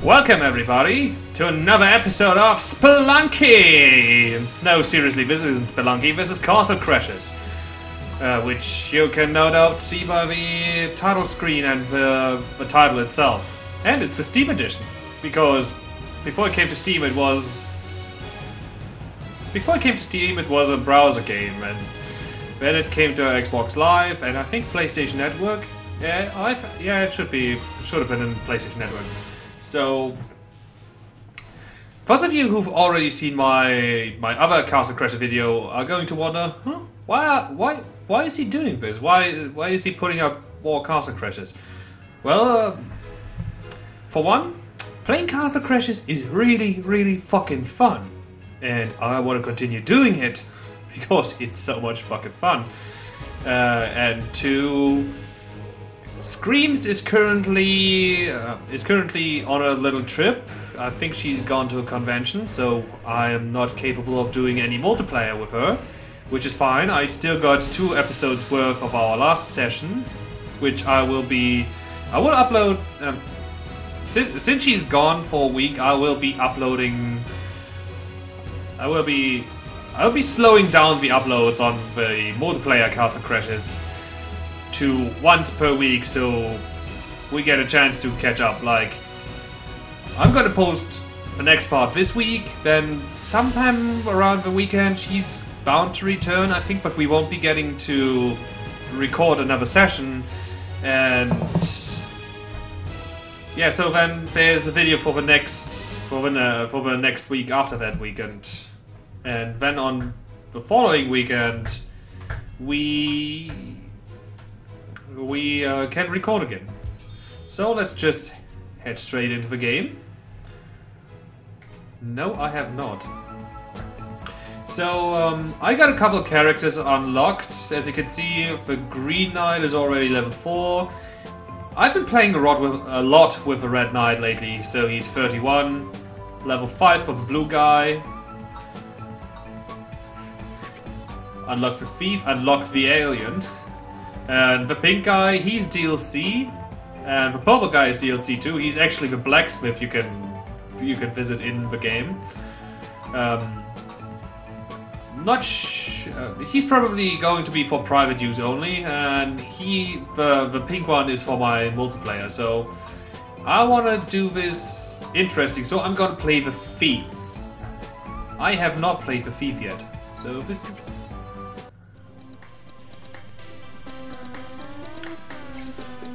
Welcome everybody to another episode of Spelunky! No, seriously, this isn't Spelunky, this is Castle Crashes. Which you can no doubt see by the title screen and the title itself. And it's the Steam edition, because before it came to Steam it was a browser game, and then it came to Xbox Live and I think PlayStation Network. It should have been in PlayStation Network. So, those of you who've already seen my other Castle Crasher video are going to wonder, why is he doing this? Why is he putting up more Castle Crashes? Well, for one, playing Castle Crashes is really, really fucking fun, and I want to continue doing it because it's so much fucking fun. And two, Screamz is currently on a little trip. I think she's gone to a convention, so I am not capable of doing any multiplayer with her, which is fine. I still got 2 episodes worth of our last session, which I will upload. Since she's gone for a week, I will be uploading. I'll be slowing down the uploads on the multiplayer Castle Crashes to once per week, so we get a chance to catch up. Like, I'm gonna post the next part this week, then sometime around the weekend she's bound to return, I think, but we won't be getting to record another session. And yeah, so then there's a video for the next week after that weekend, and then on the following weekend we can record again. So let's just head straight into the game. No, I have not. So I got a couple of characters unlocked. As you can see, the Green Knight is already level 4. I've been playing a lot with the Red Knight lately, so he's 31. Level 5 for the blue guy. Unlock the thief, unlock the alien. And the pink guy, he's DLC, and the purple guy is DLC too. He's actually the blacksmith you can visit in the game. He's probably going to be for private use only, and the pink one is for my multiplayer. So I want to do this interesting. So I'm gonna play the thief. I have not played the thief yet, so this is.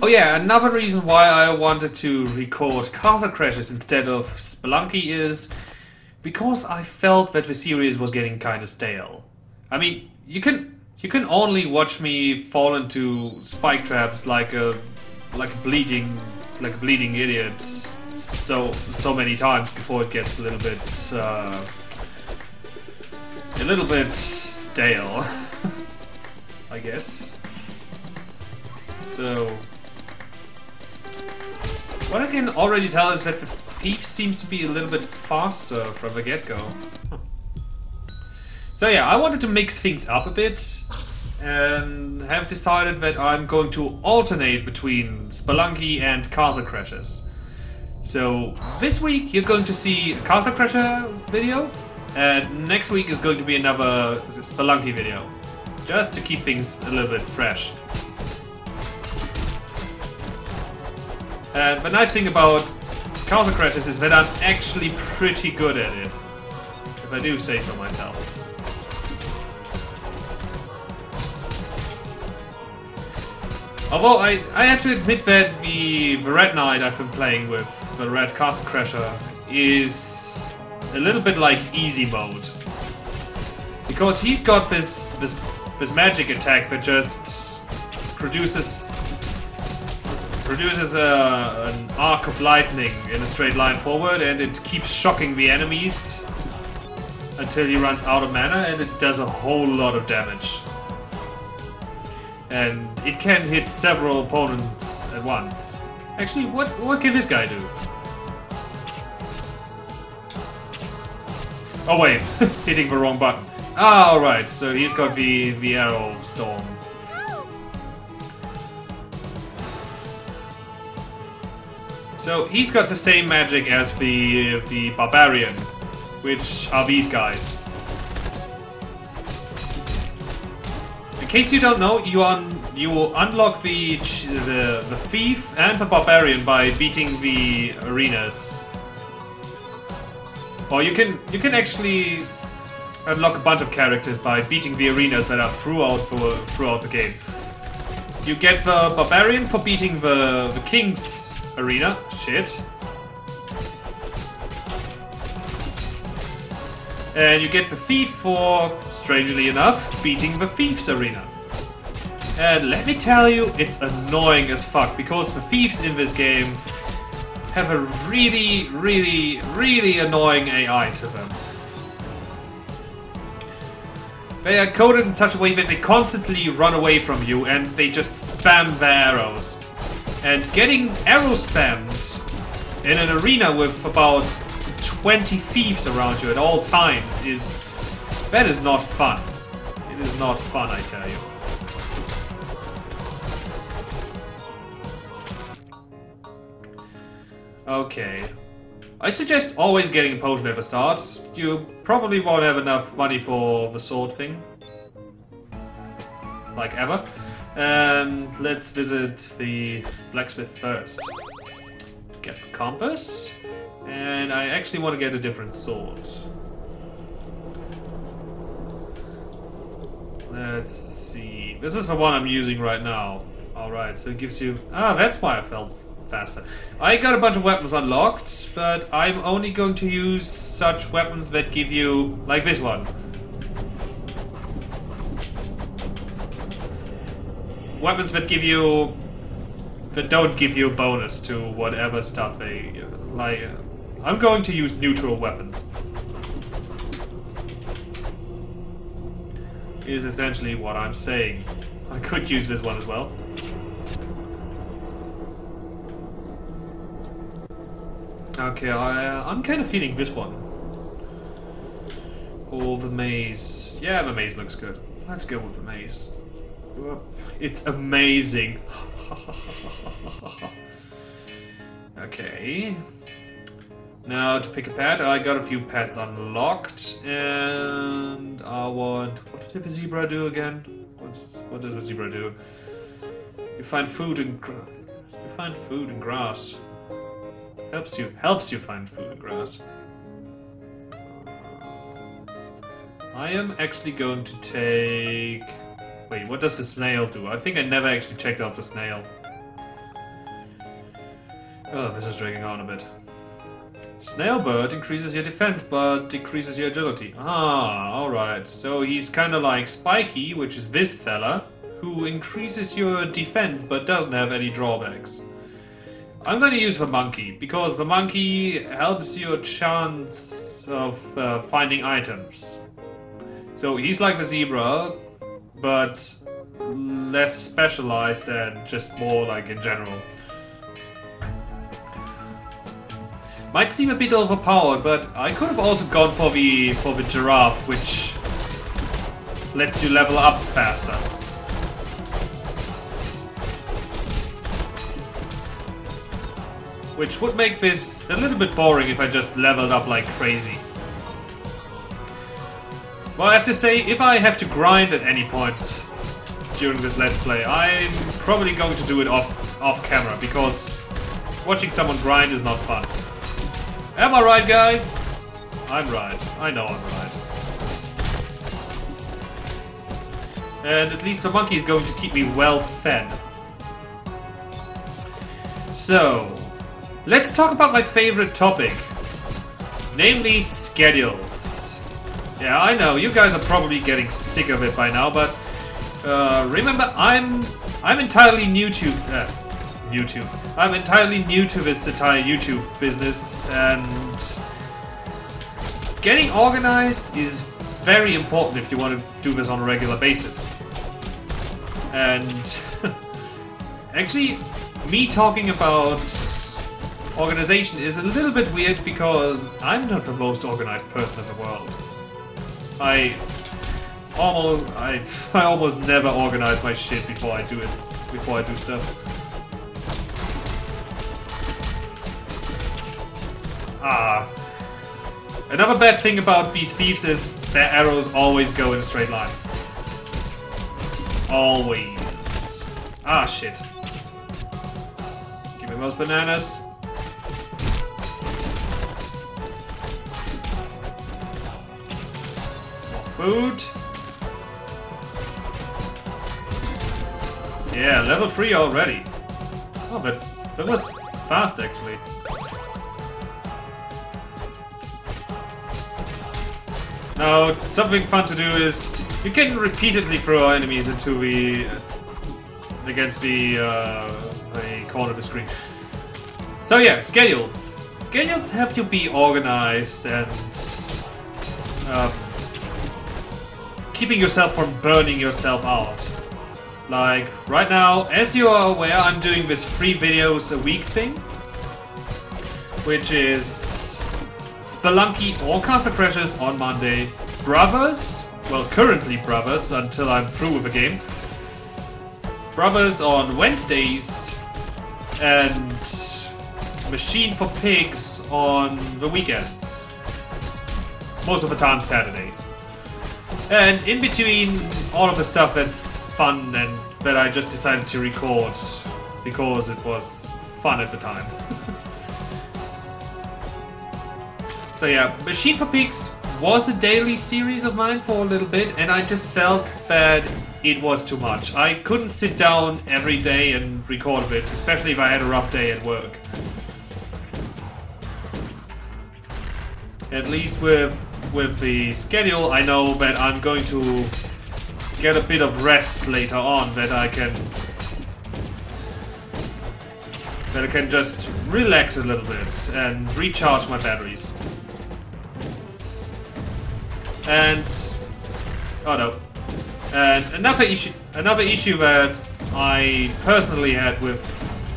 Oh yeah, another reason why I wanted to record Castle Crashes instead of Spelunky is because I felt that the series was getting kind of stale. I mean, you can only watch me fall into spike traps like a bleeding idiot so many times before it gets a little bit stale, I guess. So what I can already tell is that the thief seems to be a little bit faster from the get-go. So yeah, I wanted to mix things up a bit, and have decided that I'm going to alternate between Spelunky and Castle Crashes. So this week you're going to see a Castle Crasher video, and next week is going to be another Spelunky video, just to keep things a little bit fresh. The nice thing about Castle Crashes is that I'm actually pretty good at it, if I do say so myself. Although I have to admit that the Red Knight I've been playing with, the Red Castle Crasher, is a little bit like easy mode, because he's got this magic attack that just produces an arc of lightning in a straight line forward, and it keeps shocking the enemies until he runs out of mana, and it does a whole lot of damage. And it can hit several opponents at once. Actually, what can this guy do? Oh wait, hitting the wrong button. Ah, alright, so he's got the arrow storm. So he's got the same magic as the barbarian, which are these guys. In case you don't know, you unlock the thief and the barbarian by beating the arenas. Or you can actually unlock a bunch of characters by beating the arenas that are throughout the game. You get the barbarian for beating the king's arena. Shit. And you get the thief for, strangely enough, beating the thief's arena. And let me tell you, it's annoying as fuck, because the thieves in this game have a really, really, really annoying AI to them. They are coded in such a way that they constantly run away from you and they just spam their arrows. And getting arrow spammed in an arena with about 20 thieves around you at all times is not fun. It is not fun, I tell you. Okay. I suggest always getting a potion at the start. You probably won't have enough money for the sword thing. Like ever. And let's visit the blacksmith first. Get the compass. And I actually want to get a different sword. Let's see. This is the one I'm using right now. Alright, so it gives you... Ah, that's why I felt faster. I got a bunch of weapons unlocked, but I'm only going to use such weapons that give you... like this one. Weapons that give you... that don't give you a bonus to whatever stuff they... like... I'm going to use neutral weapons. Is essentially what I'm saying. I could use this one as well. Okay, I'm kind of feeling this one. Or the maze. Yeah, the maze looks good. Let's go with the maze. It's amazing. Okay. Now to pick a pet, I got a few pets unlocked, and I want... what did the zebra do again? What does the zebra do? You find food and grass. Helps you find food and grass. I am actually going to take... wait, what does the snail do? I think I never actually checked out the snail. Oh, this is dragging on a bit. Snail bird increases your defense but decreases your agility. Ah, alright. So he's kind of like Spiky, which is this fella, who increases your defense but doesn't have any drawbacks. I'm going to use the monkey, because the monkey helps your chance of finding items. So he's like the zebra, but less specialized and just more like in general. Might seem a bit overpowered, but I could have also gone for the giraffe, which lets you level up faster. Which would make this a little bit boring if I just leveled up like crazy. Well, I have to say, if I have to grind at any point during this Let's Play, I'm probably going to do it off camera, because watching someone grind is not fun. Am I right, guys? I'm right. I know I'm right. And at least the monkey is going to keep me well fed. So, let's talk about my favorite topic. Namely, schedules. Yeah, I know, you guys are probably getting sick of it by now, but remember, I'm entirely new to... YouTube. I'm entirely new to this entire YouTube business, and getting organized is very important if you want to do this on a regular basis. And actually, me talking about organization is a little bit weird because I'm not the most organized person in the world. I almost never organize my shit before I do stuff. Another bad thing about these thieves is their arrows always go in a straight line. Always. Ah, shit. Give me those bananas. More food. Yeah, level 3 already. Oh, but that was fast, actually. Now, something fun to do is you can repeatedly throw enemies into against the corner of the screen. So yeah, schedules. Schedules help you be organized and keeping yourself from burning yourself out. Like right now, as you are aware, I'm doing this 3 videos a week thing, which is Spelunky or Castle Crashers on Monday, Brothers, well currently Brothers until I'm through with the game, Brothers on Wednesdays, and Machine for Pigs on the weekends. Most of the time Saturdays. And in between all of the stuff that's fun and that I just decided to record because it was fun at the time. So yeah, Machine for Pigs was a daily series of mine for a little bit, and I just felt that it was too much. I couldn't sit down every day and record a bit, especially if I had a rough day at work. At least with the schedule, I know that I'm going to get a bit of rest later on, that I can just relax a little bit and recharge my batteries. And oh no. And another issue that I personally had with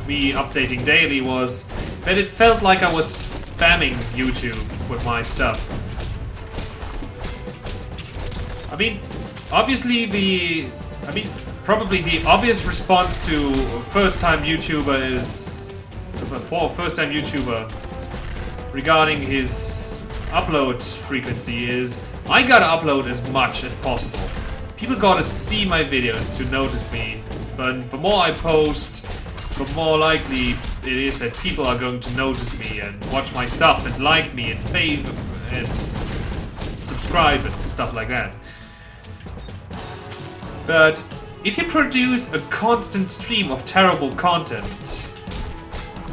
me updating daily was that it felt like I was spamming YouTube with my stuff. I mean, obviously probably the obvious response to a first-time YouTuber regarding his upload frequency is I gotta upload as much as possible. People gotta see my videos to notice me. But the more I post, the more likely it is that people are going to notice me and watch my stuff and like me and fave and subscribe and stuff like that. But if you produce a constant stream of terrible content,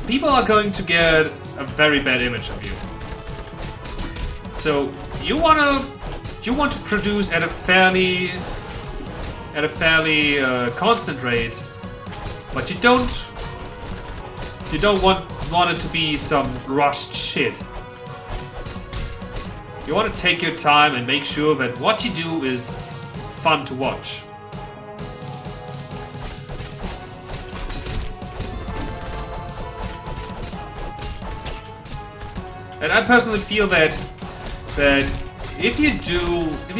people are going to get a very bad image of you. So you want to produce at a fairly constant rate, but you don't want it to be some rushed shit. You want to take your time and make sure that what you do is fun to watch. And I personally feel that if you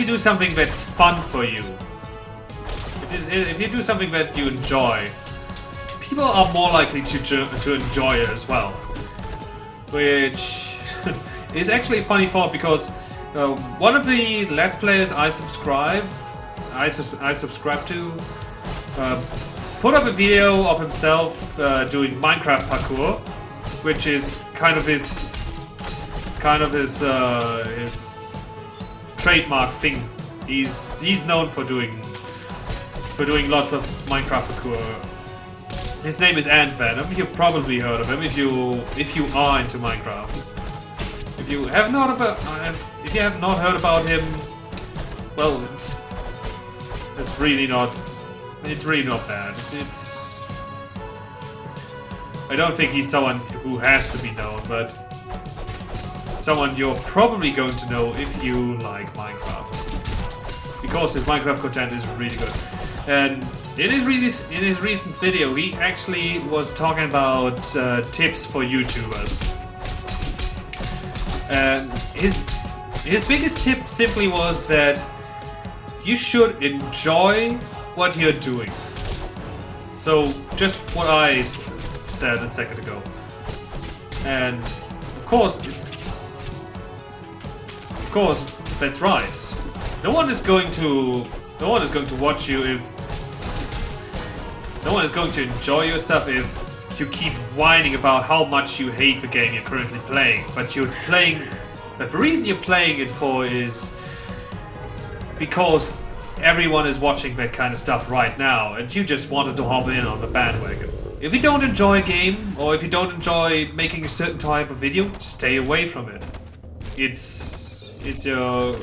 do something that's fun for you, if you do something that you enjoy, people are more likely to enjoy it as well. Which is actually a funny thought because one of the Let's Players I subscribe to put up a video of himself doing Minecraft parkour, which is kind of his trademark thing. He's known for doing lots of Minecraft parkour. His name is Ant Venom. You've probably heard of him if you are into Minecraft. If you have not heard about him, well, it's really not bad. I don't think he's someone who has to be known, but someone you're probably going to know if you like Minecraft, because his Minecraft content is really good. And in his recent video, he actually was talking about tips for YouTubers. And his biggest tip simply was that you should enjoy what you're doing. So just what I said a second ago. And Of course, that's right. No one is going to watch you if... No one is going to enjoy your stuff if you keep whining about how much you hate the game you're currently playing. But you're playing... But the reason you're playing it for is... because everyone is watching that kind of stuff right now, and you just wanted to hop in on the bandwagon. If you don't enjoy a game, or if you don't enjoy making a certain type of video, stay away from it. It's your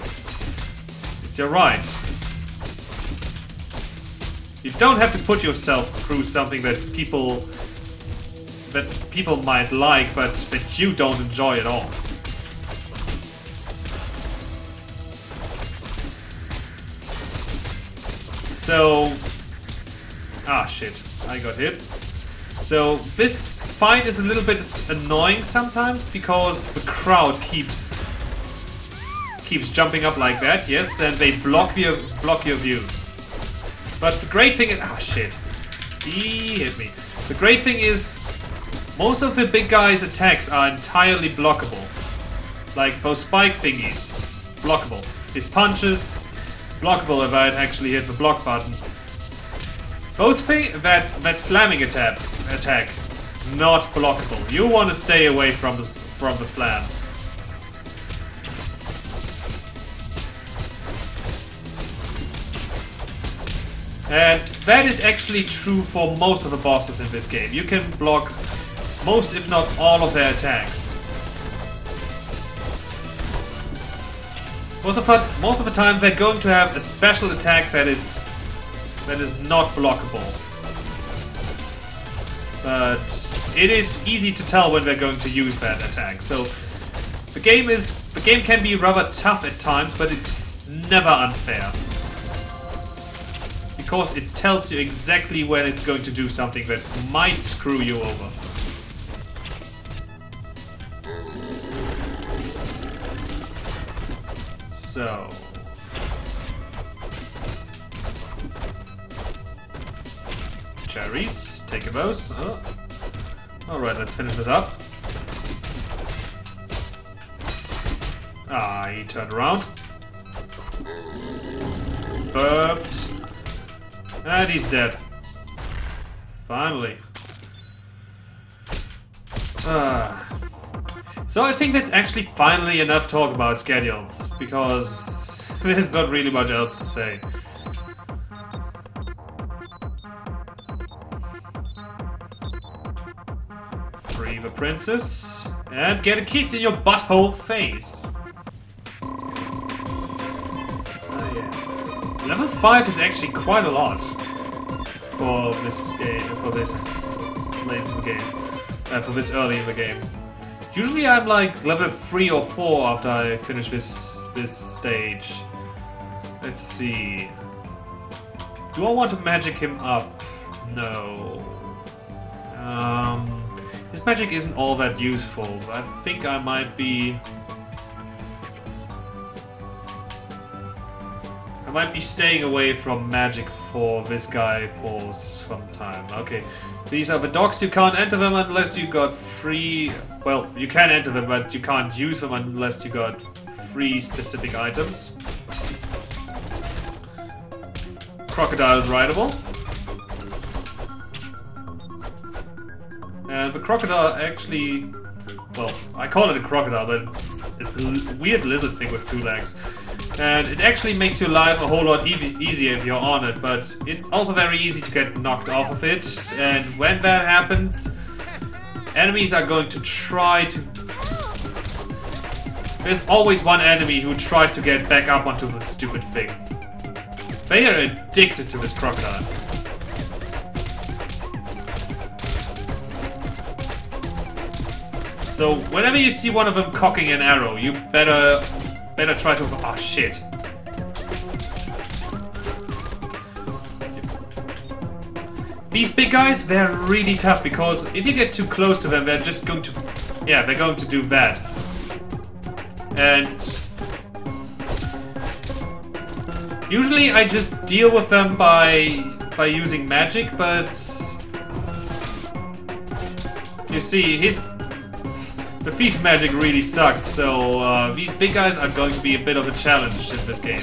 right. You don't have to put yourself through something that people might like, but that you don't enjoy at all. So, shit, I got hit. So this fight is a little bit annoying sometimes because the crowd keeps jumping up like that, yes, and they block your view. But the great thing is, shit, he hit me. The great thing is, most of the big guy's attacks are entirely blockable. Like those spike thingies, blockable. His punches, blockable if I had actually hit the block button. That slamming attack, not blockable. You want to stay away from the slams. And that is actually true for most of the bosses in this game. You can block most, if not all, of their attacks. Most of the time, they're going to have a special attack that is not blockable. But it is easy to tell when they're going to use that attack. So the game can be rather tough at times, but it's never unfair. Because it tells you exactly when it's going to do something that might screw you over. So... cherries, take those. Oh. Alright, let's finish this up. He turned around. Burped. And he's dead. Finally. So I think that's actually finally enough talk about schedules, because there's not really much else to say. Free the princess, and get a kiss in your butthole face. Level 5 is actually quite a lot for this game, for this late in the game, for this early in the game. Usually I'm like level 3 or 4 after I finish this stage. Let's see. Do I want to magic him up? No. His magic isn't all that useful. I think I might be staying away from magic for this guy for some time. Okay, these are the docks. You can't enter them unless you got free... Well, you can enter them, but you can't use them unless you got free specific items. Crocodile is rideable. And the crocodile actually... Well, I call it a crocodile, but it's a weird lizard thing with 2 legs. And it actually makes your life a whole lot easier if you're on it, but it's also very easy to get knocked off of it. And when that happens, enemies are going to try to... There's always one enemy who tries to get back up onto the stupid thing. They are addicted to this crocodile. So whenever you see one of them cocking an arrow, you better try to... Oh shit. These big guys, they're really tough because if you get too close to them, they're just going to... Yeah, they're going to do that. And... usually I just deal with them by using magic, but... You see, The thief's magic really sucks, so these big guys are going to be a bit of a challenge in this game.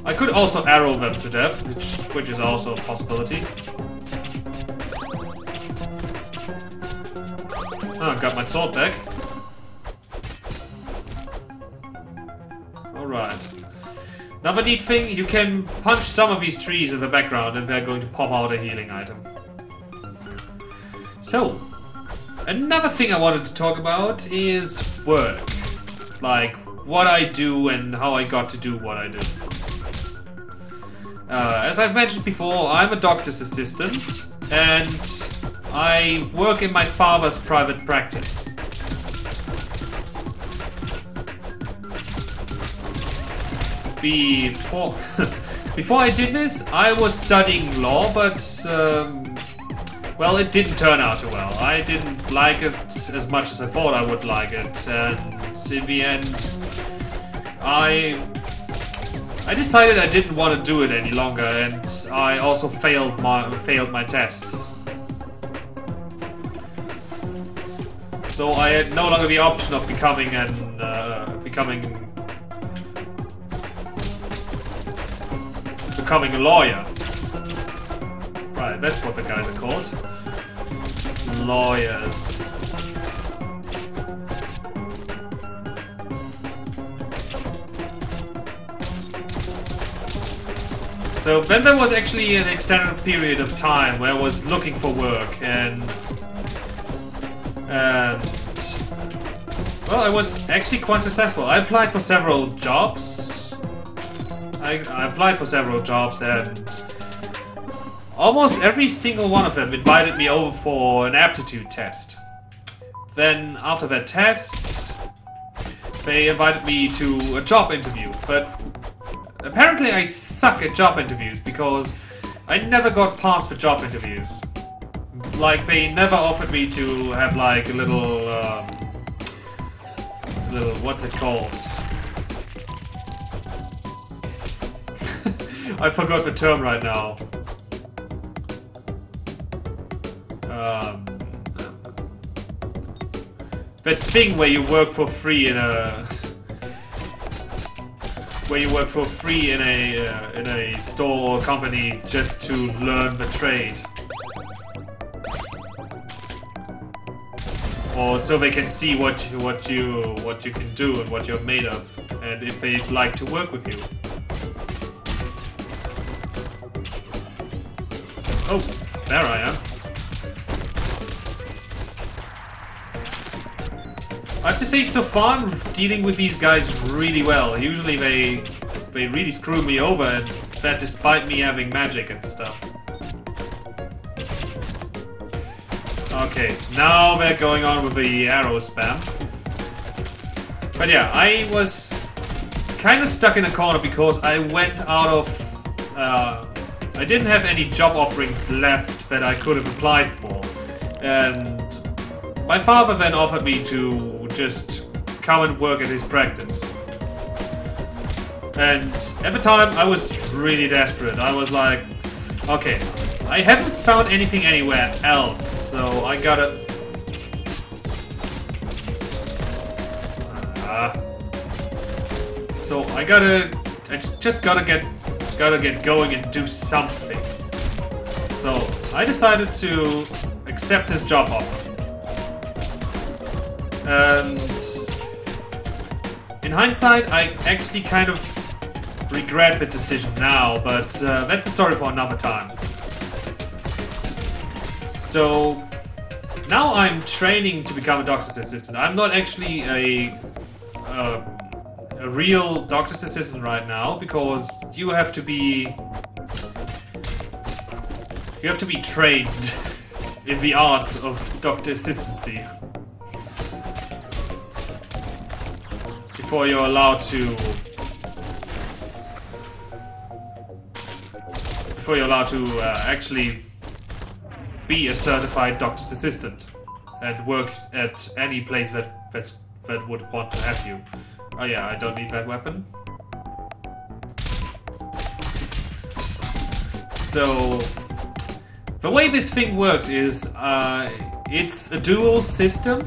I could also arrow them to death, which is also a possibility. Oh, got my sword back. Alright. Another neat thing, you can punch some of these trees in the background and they're going to pop out a healing item. So, another thing I wanted to talk about is work. Like, what I do and how I got to do what I do. As I've mentioned before, I'm a doctor's assistant and I work in my father's private practice. Before I did this, I was studying law, but well, it didn't turn out too well. I didn't like it as much as I thought I would like it, and in the end, I decided I didn't want to do it any longer, and I also failed my tests. So I had no longer the option of becoming a lawyer. Right, that's what the guys are called. Lawyers. So then there was actually an extended period of time where I was looking for work and well, I was actually quite successful. I applied for several jobs. I applied for several jobs and almost every single one of them invited me over for an aptitude test. Then after that test, they invited me to a job interview. But apparently I suck at job interviews because I never got past the job interviews. Like, they never offered me to have like a little, what's it called? I forgot the term right now. That thing where you work for free in a in a store or company just to learn the trade, or so they can see what you can do and what you're made of, and if they'd like to work with you. Oh, there I am. I have to say, so far I'm dealing with these guys really well. Usually they really screw me over, and that despite me having magic and stuff. Okay, now they're going on with the arrow spam. But yeah, I was kind of stuck in a corner because I went out of... I didn't have any job offerings left that I could have applied for. And my father then offered me to just come and work at his practice. And at the time, I was really desperate. I was like, okay, I haven't found anything anywhere else, so I gotta... So I just gotta get going and do something. So I decided to accept his job offer. And in hindsight, I actually kind of regret the decision now, but that's a story for another time. So now I'm training to become a doctor's assistant. I'm not actually a real doctor's assistant right now because you have to be trained in the arts of doctor assistancy before you're allowed to actually be a certified doctor's assistant and work at any place that would want to have you. Oh yeah, I don't need that weapon. So The way this thing works is it's a dual system,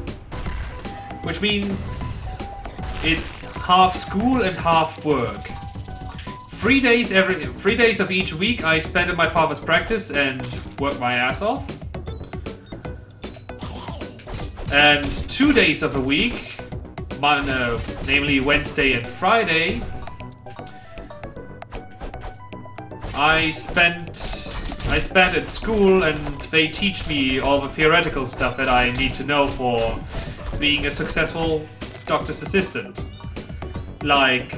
which means it's half school and half work. 3 days of each week I spend in my father's practice and work my ass off. And 2 days of the week, namely Wednesday and Friday, I spent at school, and they teach me all the theoretical stuff that I need to know for being a successful doctor's assistant. Like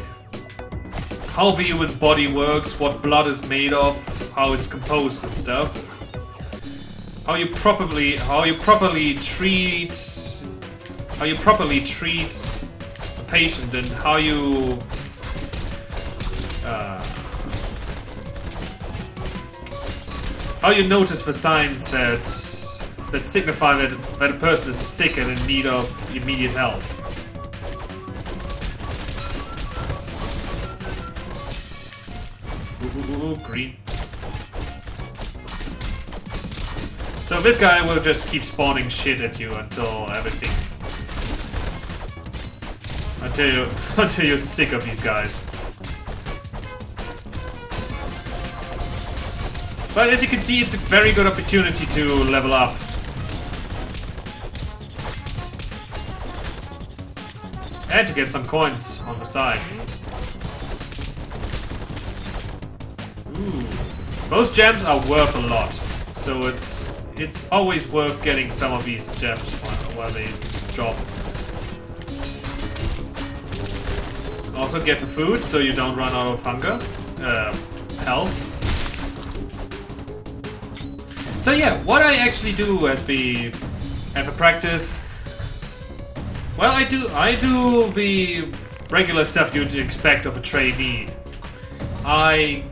how the human body works, what blood is made of, how it's composed and stuff. How you properly treat a patient, and how you notice the signs that signify that a person is sick and in need of immediate help. Ooh, green. So this guy will just keep spawning shit at you until you're sick of these guys. But as you can see, it's a very good opportunity to level up. And to get some coins on the side. Ooh. Those gems are worth a lot. So it's always worth getting some of these gems while they drop. Also get the food so you don't run out of hunger. Health. So yeah, what I actually do at the practice, well, I do the regular stuff you'd expect of a trainee. I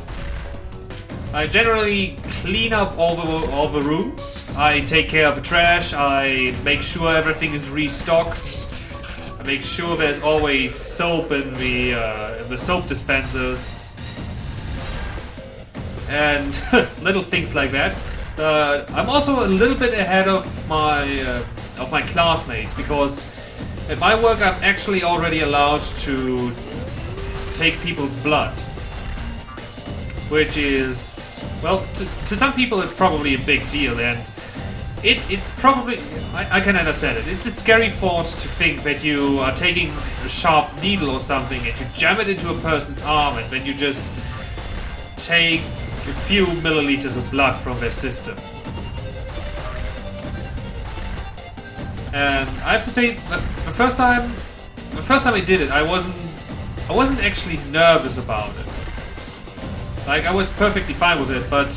generally clean up all the rooms. I take care of the trash. I make sure everything is restocked. I make sure there's always soap in the soap dispensers and little things like that. I'm also a little bit ahead of my classmates, because at my work I'm actually already allowed to take people's blood, which is, well, to some people it's probably a big deal, and it's probably, I can understand it. It's a scary thought to think that you are taking a sharp needle or something and you jam it into a person's arm, and then you just take a few milliliters of blood from their system. And I have to say, the first time I did it, I wasn't actually nervous about it. Like, I was perfectly fine with it, but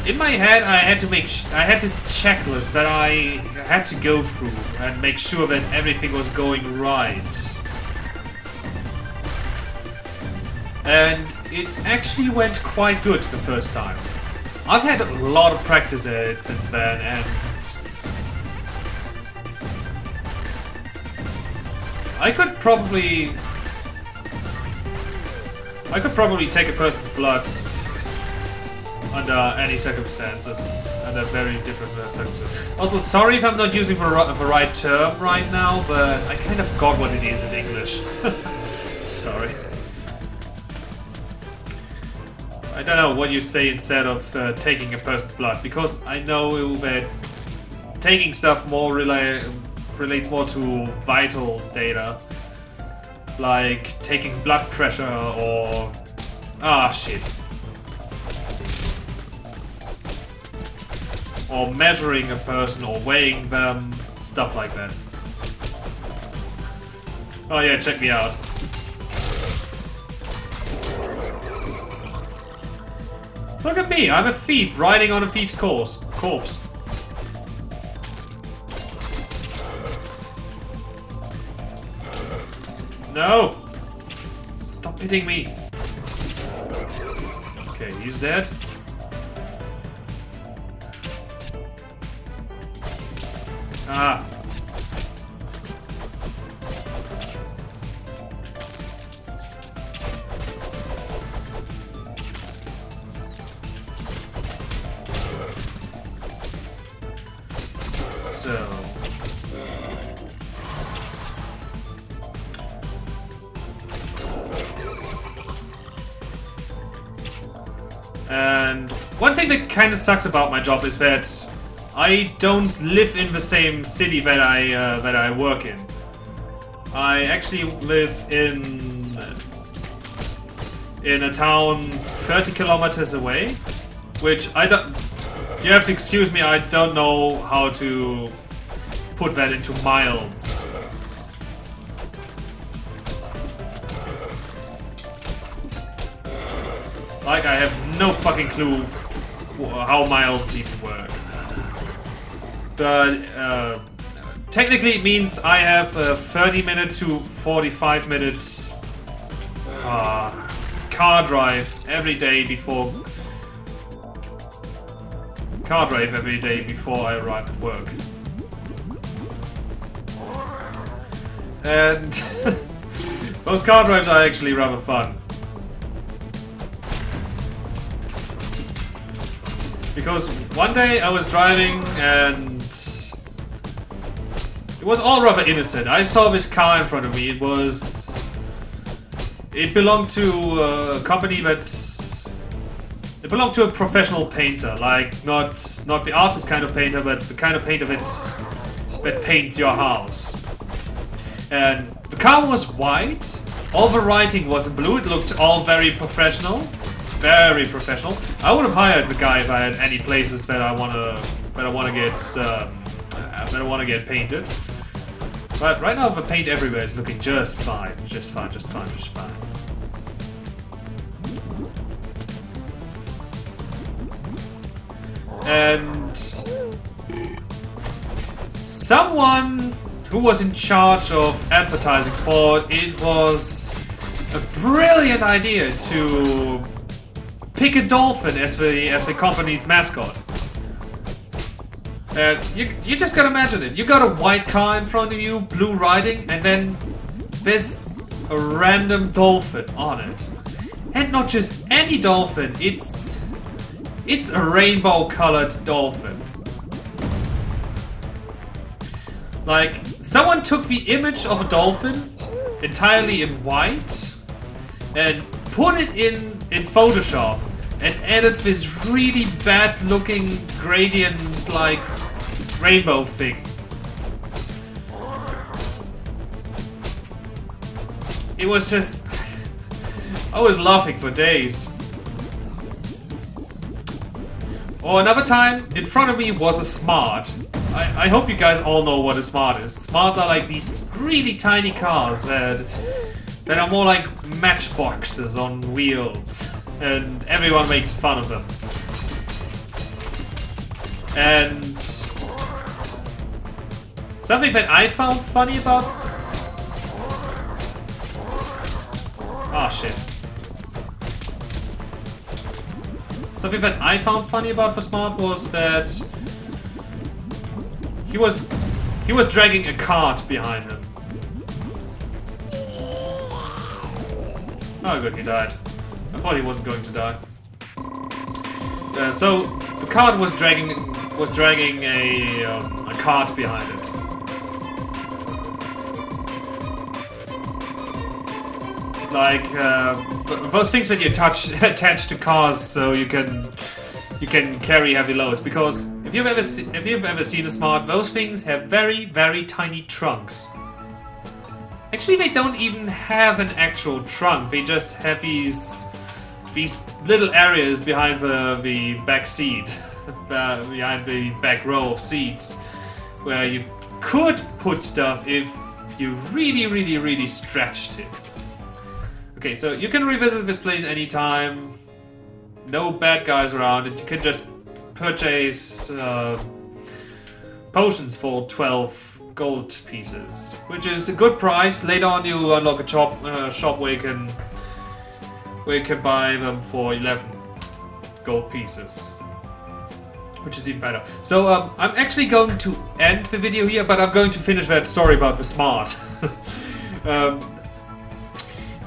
in my head I had this checklist that I had to go through and make sure that everything was going right. And it actually went quite good the first time. I've had a lot of practice at it since then, and I could probably take a person's blood under any circumstances, under very different circumstances. Also, sorry if I'm not using the right term right now, but I kind of forgot what it is in English. Sorry. I don't know what you say instead of taking a person's blood, because I know that taking stuff more relates more to vital data, like taking blood pressure or or measuring a person or weighing them, stuff like that. Oh yeah, check me out. Look at me, I'm a thief riding on a thief's corpse. No! Stop hitting me! Okay, he's dead. Ah! So... And one thing that kind of sucks about my job is that I don't live in the same city that I work in. I actually live in a town 30 kilometers away, which I don't... You have to excuse me, I don't know how to put that into miles. Like, I have no fucking clue how miles even work. But, technically it means I have a 30-minute to 45-minute car drive every day before... Car drive every day before I arrive at work. And those car drives are actually rather fun. Because one day I was driving and it was all rather innocent. I saw this car in front of me. It belonged to a company it belonged to a professional painter, like not the artist kind of painter, but the kind of painter that paints your house. And the car was white. All the writing was in blue. It looked all very professional. Very professional. I would have hired the guy if I had any places that I wanna get painted. But right now the paint everywhere is looking just fine. Just fine. And someone who was in charge of advertising thought it was a brilliant idea to pick a dolphin as the company's mascot. And you just gotta imagine it. You got a white car in front of you, blue writing, and then there's a random dolphin on it. And not just any dolphin, it's a rainbow-colored dolphin. Like, someone took the image of a dolphin entirely in white and put it in Photoshop and added this really bad-looking gradient-like rainbow thing. It was just... I was laughing for days. Or another time, in front of me was a Smart. I hope you guys all know what a Smart is. Smarts are like these really tiny cars that are more like matchboxes on wheels. And everyone makes fun of them. And something that I found funny about... Ah, shit. Something that I found funny about the Smart was that he was dragging a cart behind him. Oh good, he died. I thought he wasn't going to die. So the cart was dragging a cart behind it. Like those things that you attach to cars, so you can carry heavy loads. Because if you've ever seen a Smart, those things have very, very tiny trunks. Actually, they don't even have an actual trunk. They just have these little areas behind the back seat, behind the back row of seats, where you could put stuff if you really, really, really stretched it. Okay, so you can revisit this place anytime. No bad guys around, and you can just purchase potions for 12 gold pieces, which is a good price. Later on, you unlock a shop where you can buy them for 11 gold pieces, which is even better. So I'm actually going to end the video here, but I'm going to finish that story about the Smart.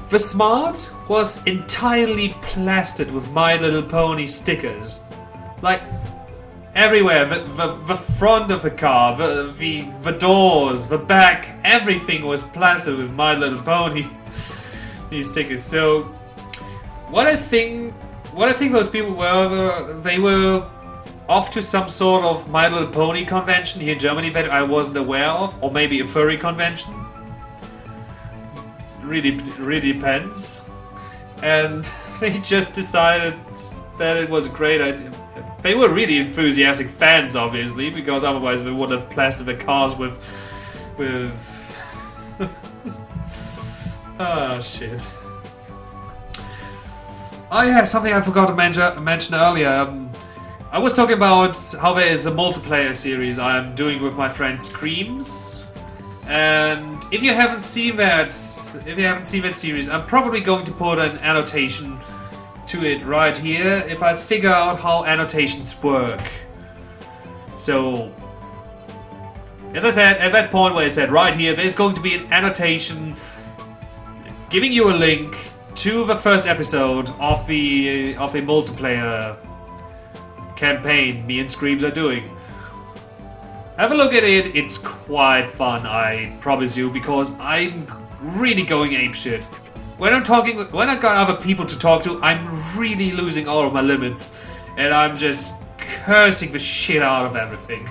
The Smart was entirely plastered with My Little Pony stickers. Like, everywhere. The front of the car, the doors, the back, everything was plastered with My Little Pony. These stickers. So what I think those people were, they were off to some sort of My Little Pony convention here in Germany that I wasn't aware of, or maybe a furry convention. Really depends. And they just decided that it was a great idea. They were really enthusiastic fans, obviously, because otherwise they would have plastered the cars with oh shit. Oh yeah, something I forgot to mention earlier. I was talking about how there is a multiplayer series I'm doing with my friend Screamz. And if you haven't seen that series, I'm probably going to put an annotation to it right here if I figure out how annotations work. So, as I said, at that point where I said right here, there's going to be an annotation giving you a link to the first episode of a multiplayer campaign me and Screamz are doing. Have a look at it. It's quite fun, I promise you, because I'm really going apeshit. When I got other people to talk to, I'm really losing all of my limits, and I'm just cursing the shit out of everything.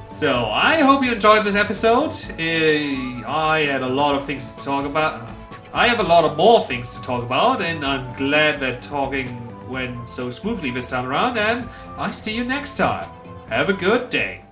So I hope you enjoyed this episode. I had a lot of things to talk about. I have a lot of more things to talk about, and I'm glad that talking went so smoothly this time around, and I see you next time. Have a good day.